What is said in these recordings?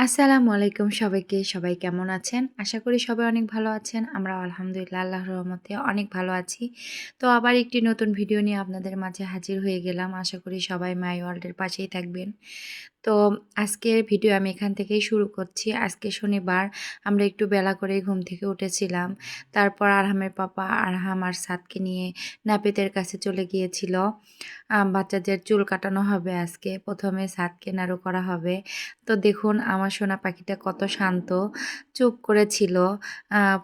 আসসালামু আলাইকুম সবাইকে। সবাই কেমন আছেন? আশা করি সবাই অনেক ভালো আছেন। আমরাও আলহামদুলিল্লাহ আল্লাহর রহমতে অনেক ভালো আছি। তো আবার একটি নতুন ভিডিও নিয়ে আপনাদের মাঝে হাজির হয়ে গেলাম। আশা করি সবাই মাই ওয়ার্ল্ডের পাশেই থাকবেন। তো আজকের ভিডিও আমি এখান থেকেই শুরু করছি। আজকে শনিবার আমরা একটু বেলা করেই ঘুম থেকে উঠেছিলাম। তারপর আরহামের পাপা আরহাম আর সাদকে নিয়ে নাপিতের কাছে চলে গিয়েছিল। বাচ্চাদের চুল কাটানো হবে আজকে। প্রথমে সাদকে নাড়ু করা হবে। তো দেখুন আমার সোনা পাখিটা কত শান্ত, চুপ করে ছিল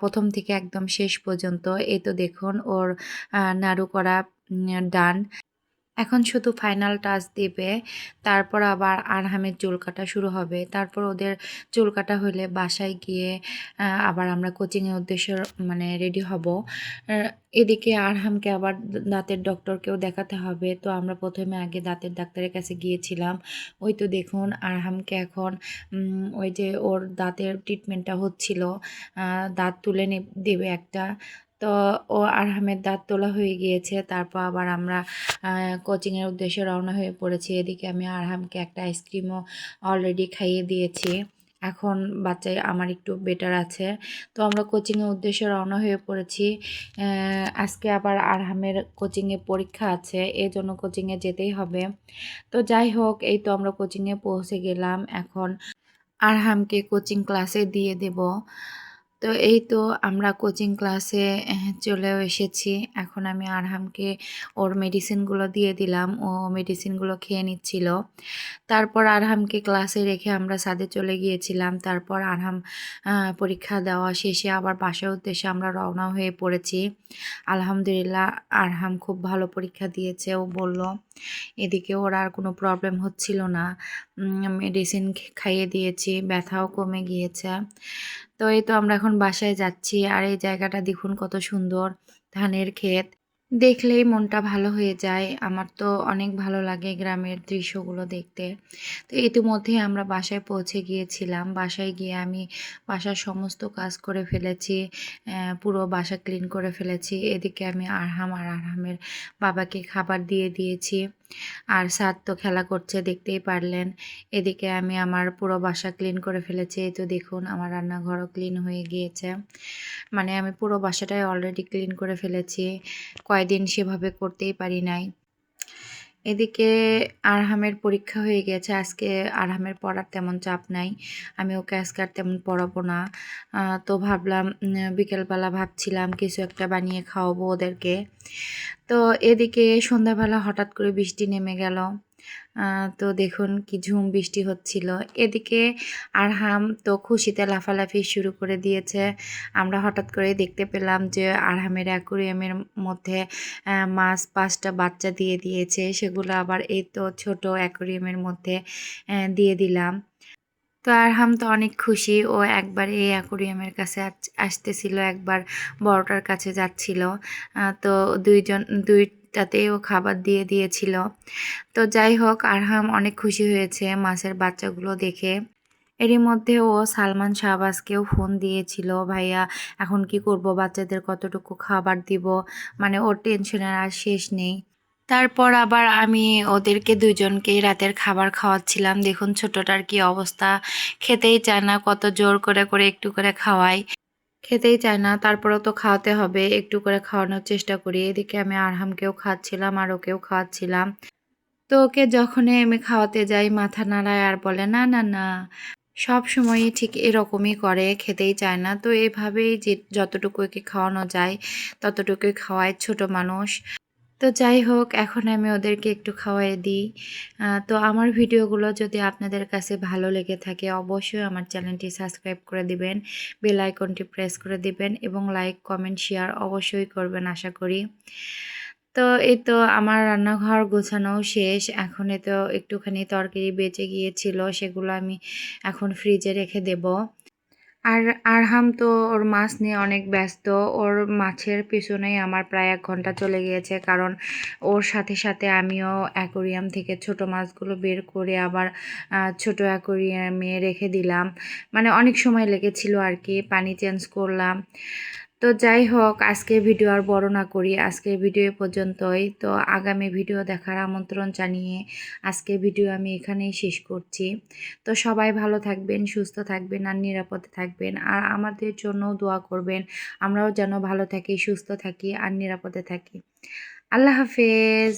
১ম থেকে একদম শেষ পর্যন্ত। এই তো দেখুন ওর নাড়ু করা ডান। এখন শুধু ফাইনাল টাচ দিবে। তারপর আবার আরহামের চুল কাটা শুরু হবে। তারপর ওদের চুল কাটা হইলে বাসায় গিয়ে আবার আমরা কোচিংয়ের উদ্দেশ্যে রেডি হব। আ এদিকে আরহামকে আবার দাঁতের ডক্টরকেও দেখাতে হবে। তো আমরা ১ম এ আগে দাঁতের ডাক্তারের কাছে গিয়েছিলাম। ওই তো দেখুন আরহামকে এখন ওই যে ওর দাঁতের ট্রিটমেন্টটা হচ্ছিল। দাঁত তুলে দেবে একটা। তো ও আরহামের দাঁত তোলা হয়ে গিয়েছে। তারপর আবার আমরা কোচিংয়ের উদ্দেশ্যে রওনা হয়ে পড়েছি। এদিকে আমি আরহামকে একটা আইসক্রিমও অলরেডি খাইয়ে দিয়েছি। এখন বাচ্চা আমার একটু বেটার আছে। তো আমরা কোচিংয়ের উদ্দেশ্যে রওনা হয়ে পড়েছি। আজকে আবার আরহামের কোচিংয়ে পরীক্ষা আছে, এজন্য কোচিংয়ে যেতেই হবে। তো যাই হোক, এই তো আমরা কোচিংয়ে পৌঁছে গেলাম। এখন আরহামকে কোচিং ক্লাসে দিয়ে দেব। তো এই তো আমরা কোচিং ক্লাসে চলেও এসেছি। এখন আমি আরহামকে ওর মেডিসিনগুলো দিয়ে দিলাম। ও মেডিসিনগুলো খেয়ে নিচ্ছিল। তারপর আরহামকে ক্লাসে রেখে আমরা ছাদে চলে গিয়েছিলাম। তারপর আরহাম পরীক্ষা দেওয়া শেষে আবার বাসার উদ্দেশ্যে আমরা রওনা হয়ে পড়েছি। আলহামদুলিল্লাহ আরহাম খুব ভালো পরীক্ষা দিয়েছে, ও বলল। এদিকে ওর আর কোনো প্রবলেম হচ্ছিল না। মেডিসিন খাইয়ে দিয়েছি, ব্যথাও কমে গিয়েছে। তো এই তো আমরা এখন বাসায় যাচ্ছি। আর এই জায়গাটা দেখুন কত সুন্দর, ধানের ক্ষেত। দেখলেই মনটা ভালো হয়ে যায়। আমার তো অনেক ভালো লাগে গ্রামের দৃশ্যগুলো দেখতে। তো ইতিমধ্যেই আমরা বাসায় পৌঁছে গিয়েছিলাম। বাসায় গিয়ে আমি বাসার সমস্ত কাজ করে ফেলেছি। পুরো বাসা ক্লিন করে ফেলেছি। এদিকে আমি আরহাম আর আরহামের বাবাকে খাবার দিয়ে দিয়েছি। আর সাদ তো খেলা করছে, দেখতেই পারলেন। এদিকে আমি আমার পুরো বাসা ক্লিন করে ফেলেছি। এই তো দেখুন আমার রান্নাঘরও ক্লিন হয়ে গিয়েছে। আমি পুরো বাসাটাই অলরেডি ক্লিন করে ফেলেছি। কয়দিন সেভাবে করতেই পারি নাই। এদিকে আরহামের পরীক্ষা হয়ে গেছে। আজকে আরহামের পড়ার তেমন চাপ নাই। আমি ওকে আজকে আর তেমন পড়াবো না। তো ভাবলাম বিকেলবেলা ভাবছিলাম কিছু একটা বানিয়ে খাওয়াবো ওদেরকে। তো এদিকে সন্ধ্যাবেলা হঠাৎ করে বৃষ্টি নেমে গেল। তো দেখুন কি ঝুম বৃষ্টি হচ্ছিল। এদিকে আরহাম তো খুশিতে লাফালাফি শুরু করে দিয়েছে। আমরা হঠাৎ করে দেখতে পেলাম যে আরহামের অ্যাকুরিয়ামের মধ্যে মাছ ৫টা বাচ্চা দিয়ে দিয়েছে। সেগুলো আবার এই তো ছোট অ্যাকুরিয়ামের মধ্যে দিয়ে দিলাম। তো আরহাম তো অনেক খুশি। ও একবার এই অ্যাকুরিয়ামের কাছে আসতেছিল, একবার বড়টার কাছে যাচ্ছিল। তো দুইটাতেই ও খাবার দিয়ে দিয়েছিল। তো যাই হোক আরহাম অনেক খুশি হয়েছে মাছের বাচ্চাগুলো দেখে। এরই মধ্যে ও সালমান শাহবাজকেও ফোন দিয়েছিল, ভাইয়া এখন কি করব, বাচ্চাদের কতটুকু খাবার দিব। ওর টেনশনের আর শেষ নেই। তারপর আবার আমি ওদেরকে দুজনকেই রাতের খাবার খাওয়াচ্ছিলাম। দেখুন ছোটটার কি অবস্থা, খেতেই চায় না। কত জোর করে করে একটু করে খাওয়াই, খেতেই চায় না। তারপরেও তো খাওয়াতে হবে, একটু করে খাওয়ানোর চেষ্টা করি। এদিকে আমি আরহামকেও খাওয়াচ্ছিলাম আর ওকেও খাওয়াচ্ছিলাম। তো ওকে যখনই আমি খাওয়াতে যাই মাথা নাড়ায় আর বলে না না না। সব সময়ই ঠিক এরকমই করে, খেতেই চায় না। তো এভাবেই যে যতটুকু একে খাওয়ানো যায় ততটুকুই খাওয়ায়, ছোট মানুষ। তো যাই হোক এখন আমি ওদেরকে একটু খাওয়াই দিই। তো আমার ভিডিওগুলো যদি আপনাদের কাছে ভালো লেগে থাকে অবশ্যই আমার চ্যানেলটি সাবস্ক্রাইব করে দিবেন, বেল আইকনটি প্রেস করে দিবেন এবং লাইক কমেন্ট শেয়ার অবশ্যই করবেন আশা করি। তো এই তো আমার রান্নাঘর গোছানো শেষ। এখন এই তো একটুখানি তরকারি বেঁচে গিয়েছিল, সেগুলো আমি এখন ফ্রিজে রেখে দেব। আর আরহাম তো ওর মাছ নিয়ে অনেক ব্যস্ত। ওর মাছের পিছনেই আমার প্রায় ১ ঘন্টা চলে গিয়েছে, কারণ ওর সাথে সাথে আমিও অ্যাকোরিয়াম থেকে ছোট মাছগুলো বের করে আবার ছোট অ্যাকোরিয়ামে রেখে দিলাম। অনেক সময় লেগেছিল আর কি, পানি চেঞ্জ করলাম। তো যাই হোক, আজকের ভিডিও আর বড় না করি, আজকের ভিডিও এ পর্যন্তই। তো আগামী ভিডিও দেখার আমন্ত্রণ জানিয়ে আজকের ভিডিও আমি এখানেই শেষ করছি। তো সবাই ভালো থাকবেন, সুস্থ থাকবেন আর নিরাপদে থাকবেন, আর আমাদের জন্যও দোয়া করবেন, আমরাও যেন ভালো থাকি, সুস্থ থাকি আর নিরাপদে থাকি। আল্লাহ হাফেজ।